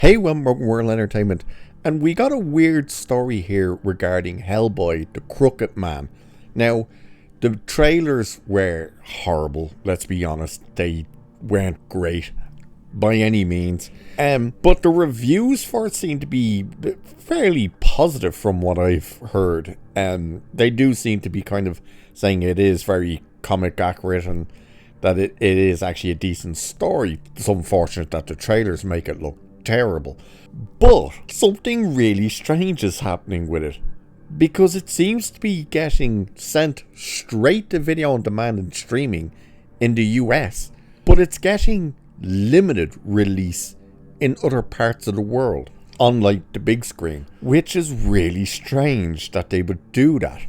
Hey, welcome to World Entertainment, and we got a weird story here regarding Hellboy, the Crooked Man. Now, the trailers were horrible, let's be honest. They weren't great by any means. But the reviews for it seem to be fairly positive from what I've heard. They do seem to be kind of saying it is very comic accurate and that it is actually a decent story. It's unfortunate that the trailers make it look terrible. But something really strange is happening with it, because it seems to be getting sent straight to video on demand and streaming in the US, but it's getting limited release in other parts of the world, unlike the big screen, which is really strange that they would do that.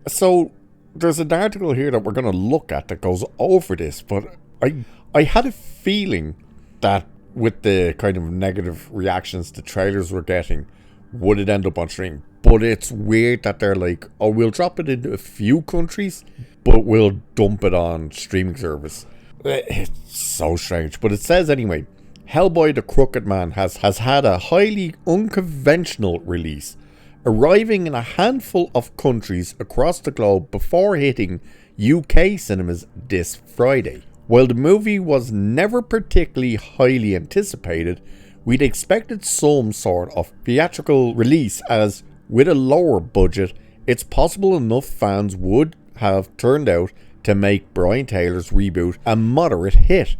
So there's an article here that we're going to look at that goes over this, but I had a feeling that with the kind of negative reactions the trailers were getting, would it end up on stream? But it's weird that they're like, oh, we'll drop it into a few countries, but we'll dump it on streaming service. It's so strange. But it says anyway, Hellboy the Crooked Man has had a highly unconventional release, arriving in a handful of countries across the globe before hitting UK cinemas this Friday. While the movie was never particularly highly anticipated, we'd expected some sort of theatrical release, as with a lower budget, it's possible enough fans would have turned out to make Brian Taylor's reboot a moderate hit,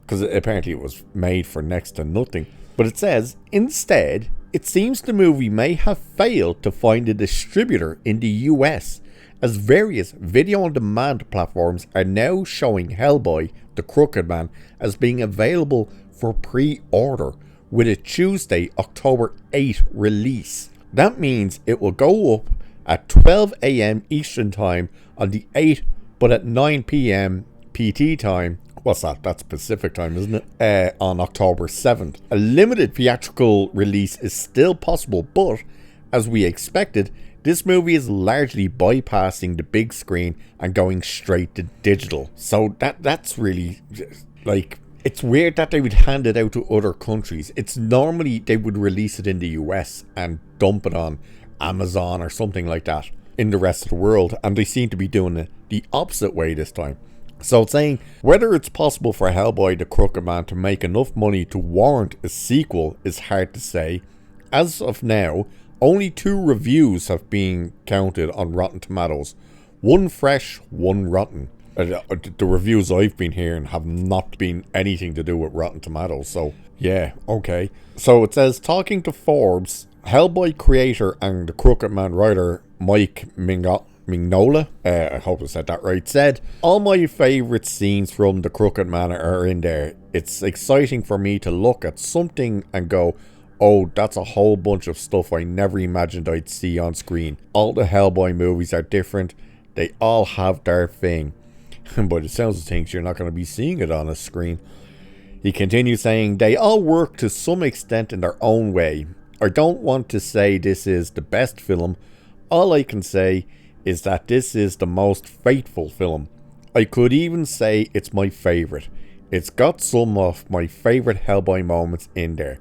because apparently it was made for next to nothing. But it says, instead, it seems the movie may have failed to find a distributor in the US, as various video-on-demand platforms are now showing Hellboy, the Crooked Man, as being available for pre-order, with a Tuesday, October 8 release. That means it will go up at 12 AM Eastern Time on the 8th, but at 9 PM PT time. What's that? That's Pacific time, isn't it? On October 7th. A limited theatrical release is still possible, but as we expected, this movie is largely bypassing the big screen and going straight to digital. So that's really, like, it's weird that they would hand it out to other countries. It's normally they would release it in the US and dump it on Amazon or something like that in the rest of the world, and they seem to be doing it the opposite way this time. So it's saying whether it's possible for Hellboy the Crooked Man to make enough money to warrant a sequel is hard to say. As of now, only 2 reviews have been counted on Rotten Tomatoes. One fresh, one rotten. The reviews I've been hearing have not been anything to do with Rotten Tomatoes, so yeah, okay. So it says, talking to Forbes, Hellboy creator and the Crooked Man writer Mike Mignola, I hope I said that right, said, all my favourite scenes from the Crooked Man are in there. It's exciting for me to look at something and go, oh, that's a whole bunch of stuff I never imagined I'd see on screen. All the Hellboy movies are different. They all have their thing. But it sounds of things you're not going to be seeing it on a screen. He continues saying, they all work to some extent in their own way. I don't want to say this is the best film. All I can say is that this is the most faithful film. I could even say it's my favourite. It's got some of my favourite Hellboy moments in there.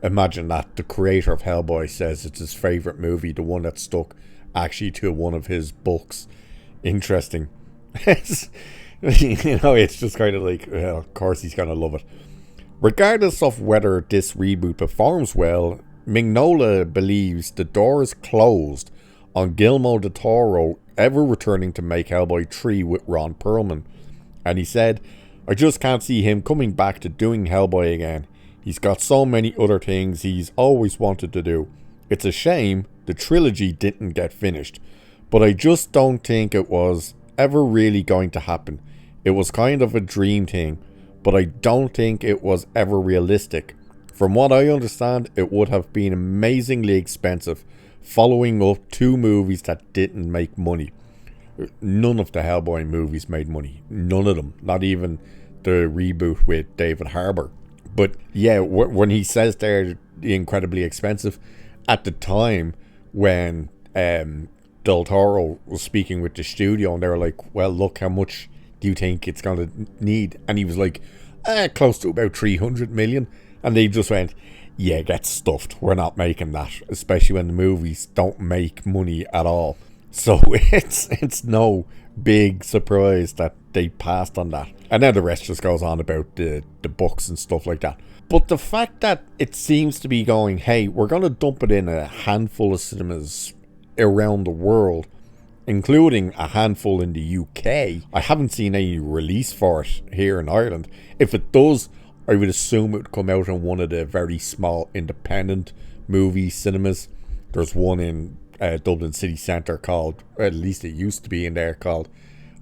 Imagine that, the creator of Hellboy says it's his favourite movie, the one that stuck actually to one of his books. Interesting. It's just kind of like, well, of course he's going to love it. Regardless of whether this reboot performs well, Mignola believes the door is closed on Guillermo del Toro ever returning to make Hellboy 3 with Ron Perlman. And he said, I just can't see him coming back to doing Hellboy again. He's got so many other things he's always wanted to do. It's a shame the trilogy didn't get finished, but I just don't think it was ever really going to happen. It was kind of a dream thing, but I don't think it was ever realistic. From what I understand, it would have been amazingly expensive, following up 2 movies that didn't make money. None of the Hellboy movies made money. None of them. Not even the reboot with David Harbour. But yeah, when he says they're incredibly expensive, at the time when Del Toro was speaking with the studio and they were like, well, look, how much do you think it's going to need? And he was like, close to about 300 million. And they just went, yeah, get stuffed. We're not making that, especially when the movies don't make money at all. So it's no big surprise that they passed on that. And then the rest just goes on about the books and stuff like that. But the fact that it seems to be going, hey, we're going to dump it in a handful of cinemas around the world, including a handful in the UK. I haven't seen any release for it here in Ireland. If it does, I would assume it would come out in one of the very small independent movie cinemas. There's one in Dublin City Centre called, or at least it used to be in there, called,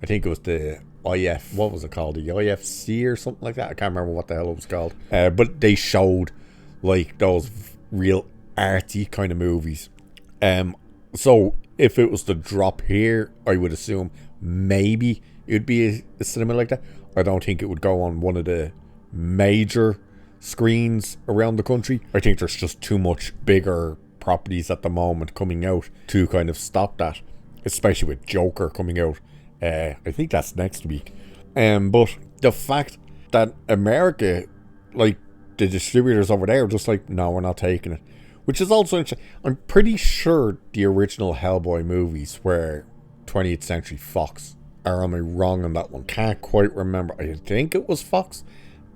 I think it was the what was it called? The IFC or something like that? I can't remember what the hell it was called. But they showed like those real arty kind of movies. So if it was to drop here, I would assume maybe it would be a cinema like that. I don't think it would go on one of the major screens around the country. I think there's just too much bigger properties at the moment coming out to kind of stop that, especially with Joker coming out. I think that's next week. But the fact that America, like the distributors over there, are just like, no, we're not taking it. Which is also interesting. I'm pretty sure the original Hellboy movies were 20th Century Fox. Or am I wrong on that one? Can't quite remember. I think it was Fox.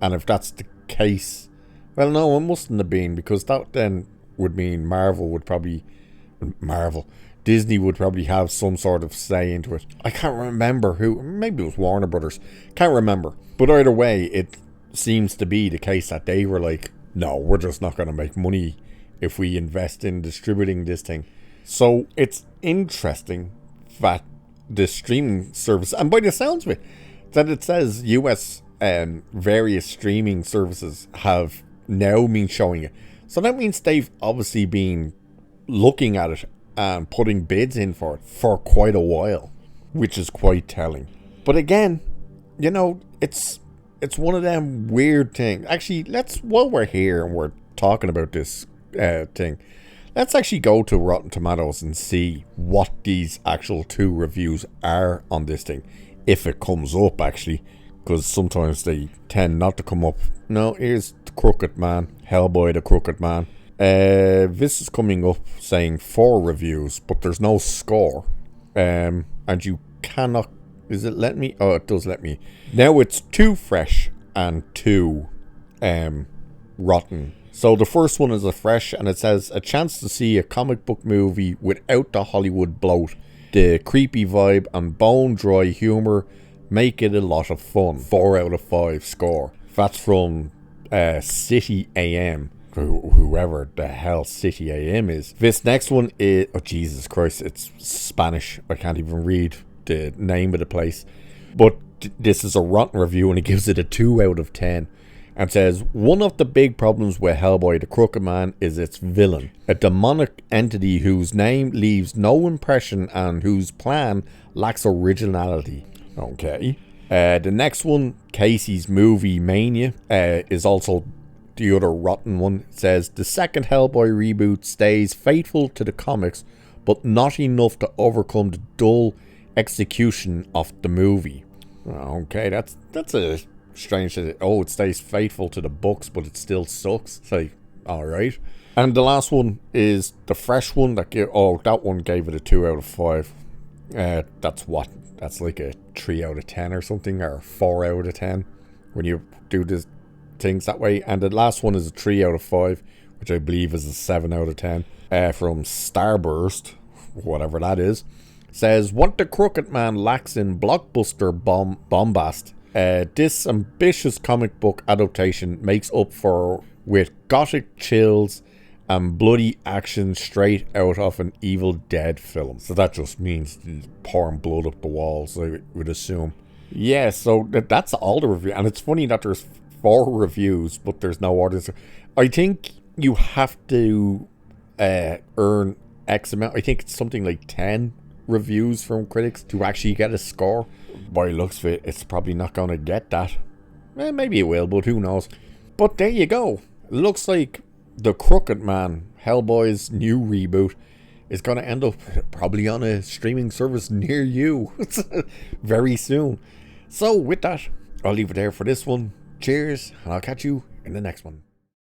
And if that's the case, well, no, it mustn't have been, because that then would mean Disney would probably have some sort of say into it. I can't remember who. Maybe it was Warner Brothers. Can't remember. But either way, it seems to be the case that they were like, no, we're just not going to make money if we invest in distributing this thing. So it's interesting that the streaming service, and by the sounds of it, that it says US various streaming services have now been showing it. So that means they've obviously been looking at it and putting bids in for it for quite a while, which is quite telling. But again, you know, it's one of them weird things. Actually, while we're here and we're talking about this thing, let's actually go to Rotten Tomatoes and see what these actual 2 reviews are on this thing, if it comes up actually, because sometimes they tend not to come up. No, here's the Crooked Man, Hellboy the Crooked Man. This is coming up saying 4 reviews, but there's no score. And you cannot... Is it let me? Oh, it does let me. Now it's 2 fresh and 2 rotten. So the first one is a fresh, and it says, a chance to see a comic book movie without the Hollywood bloat. The creepy vibe and bone-dry humour make it a lot of fun. 4 out of 5 score. That's from City AM. Whoever the hell City AM is. This next one is... Oh, Jesus Christ. It's Spanish. I can't even read the name of the place. But this is a rotten review, and it gives it a 2 out of 10. And says, one of the big problems with Hellboy the Crooked Man is its villain. A demonic entity whose name leaves no impression and whose plan lacks originality. Okay. The next one, Casey's Movie Mania, is also the other rotten one. It says, the second Hellboy reboot stays faithful to the comics, but not enough to overcome the dull execution of the movie. Okay, that's a strange thing. Oh, it stays faithful to the books, but it still sucks. It's like, alright. And the last one is the fresh one that that one gave it a 2 out of 5. That's like a 3 out of 10 or something, or 4 out of 10 when you do the things that way. And the last one is a 3 out of 5, which I believe is a 7 out of 10 from Starburst, whatever that is. Says, what the Crooked Man lacks in blockbuster bombast, this ambitious comic book adaptation makes up for with gothic chills and bloody action straight out of an Evil Dead film. So that just means pouring blood up the walls, I would assume. Yeah, so that's all the review. And it's funny that there's 4 reviews, but there's no orders. I think you have to earn X amount. I think it's something like 10 reviews from critics to actually get a score. By looks of it, it's probably not going to get that. Maybe it will, but who knows. But there you go. Looks like The Crooked Man, Hellboy's new reboot, is going to end up probably on a streaming service near you very soon. So with that, I'll leave it there for this one. Cheers, and I'll catch you in the next one.